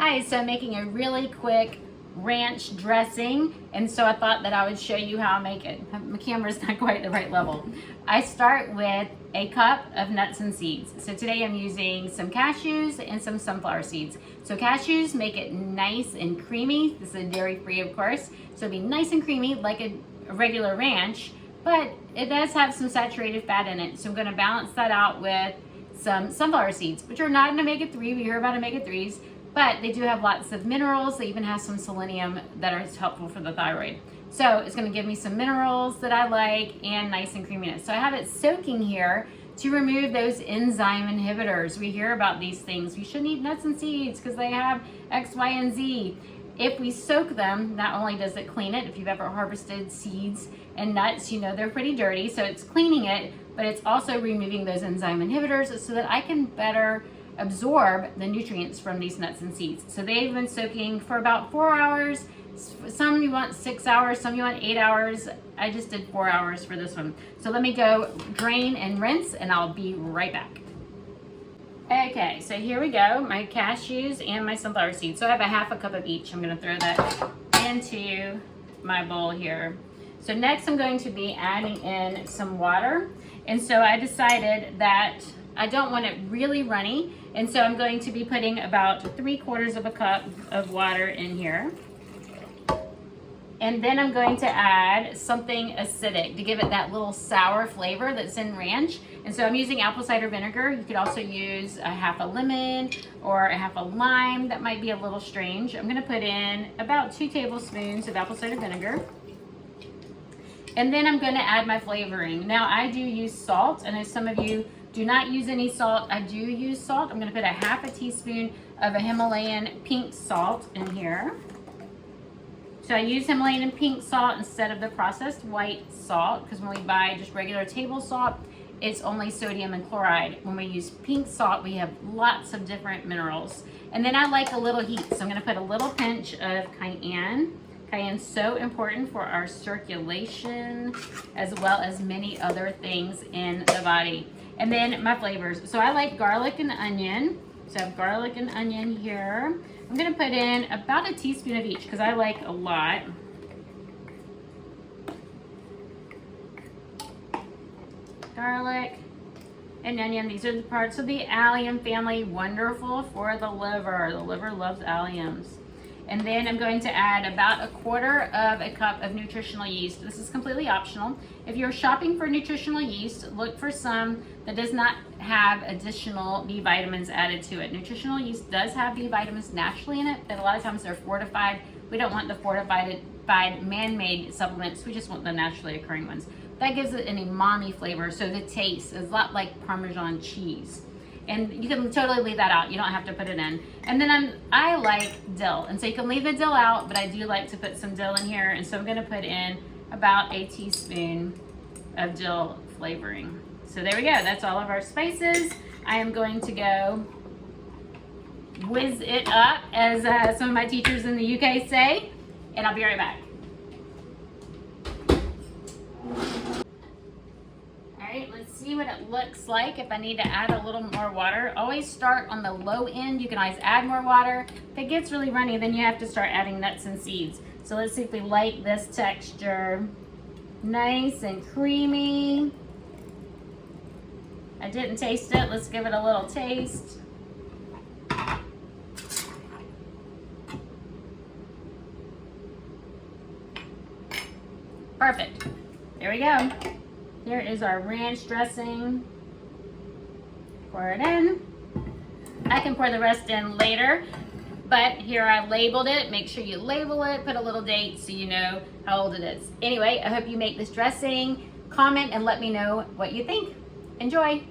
Hi, so I'm making a really quick ranch dressing, and so I thought that I would show you how I make it. My camera's not quite the right level. I start with a cup of nuts and seeds. So today I'm using some cashews and some sunflower seeds. So cashews make it nice and creamy. This is dairy-free, of course, so it'll be nice and creamy like a regular ranch, but it does have some saturated fat in it. So I'm gonna balance that out with some sunflower seeds, which are not an omega-3. We hear about omega-3s, but they do have lots of minerals. They even have some selenium that are helpful for the thyroid. So it's gonna give me some minerals that I like and nice and creaminess. So I have it soaking here to remove those enzyme inhibitors. We hear about these things. You shouldn't eat nuts and seeds because they have X, Y, and Z. If we soak them, not only does it clean it, if you've ever harvested seeds and nuts, you know they're pretty dirty, so it's cleaning it, but it's also removing those enzyme inhibitors so that I can better absorb the nutrients from these nuts and seeds. So they've been soaking for about 4 hours. Some you want 6 hours, some you want 8 hours. I just did 4 hours for this one. So let me go drain and rinse, and I'll be right back. Okay, so here we go, my cashews and my sunflower seeds. So I have a half a cup of each. I'm gonna throw that into my bowl here. So next I'm going to be adding in some water. And so I decided that I don't want it really runny. And so I'm going to be putting about 3/4 of a cup of water in here. And then I'm going to add something acidic to give it that little sour flavor that's in ranch. And so I'm using apple cider vinegar. You could also use a half a lemon or a half a lime. That might be a little strange. I'm gonna put in about 2 tablespoons of apple cider vinegar. And then I'm gonna add my flavoring. Now I do use salt, and as some of you do not use any salt, I do use salt. I'm gonna put a half a teaspoon of a Himalayan pink salt in here. So I use Himalayan pink salt instead of the processed white salt, because when we buy just regular table salt, it's only sodium and chloride. When we use pink salt, we have lots of different minerals. And then I like a little heat, so I'm gonna put a little pinch of cayenne. Cayenne's so important for our circulation, as well as many other things in the body. And then my flavors. So I like garlic and onion. So I have garlic and onion here. I'm gonna put in about a teaspoon of each because I like a lot. Garlic and onion. These are the parts of the allium family, wonderful for the liver. The liver loves alliums. And then I'm going to add about 1/4 of a cup of nutritional yeast. This is completely optional. If you're shopping for nutritional yeast, look for some that does not have additional B vitamins added to it. Nutritional yeast does have B vitamins naturally in it, but a lot of times they're fortified. We don't want the fortified man-made supplements. We just want the naturally occurring ones. That gives it an umami flavor, so the taste is a lot like Parmesan cheese. And you can totally leave that out. You don't have to put it in. And then I like dill. And so you can leave the dill out, but I do like to put some dill in here. And so I'm gonna put in about a teaspoon of dill flavoring. So there we go, that's all of our spices. I am going to go whiz it up, as some of my teachers in the UK say, and I'll be right back. Let's see what it looks like. If I need to add a little more water, always start on the low end. You can always add more water. If it gets really runny, then you have to start adding nuts and seeds. So let's see if we like this texture. Nice and creamy. I didn't taste it. Let's give it a little taste. Perfect. There we go. Here is our ranch dressing. Pour it in. I can pour the rest in later, but here I labeled it. Make sure you label it, put a little date so you know how old it is. Anyway, I hope you make this dressing. Comment and let me know what you think. Enjoy.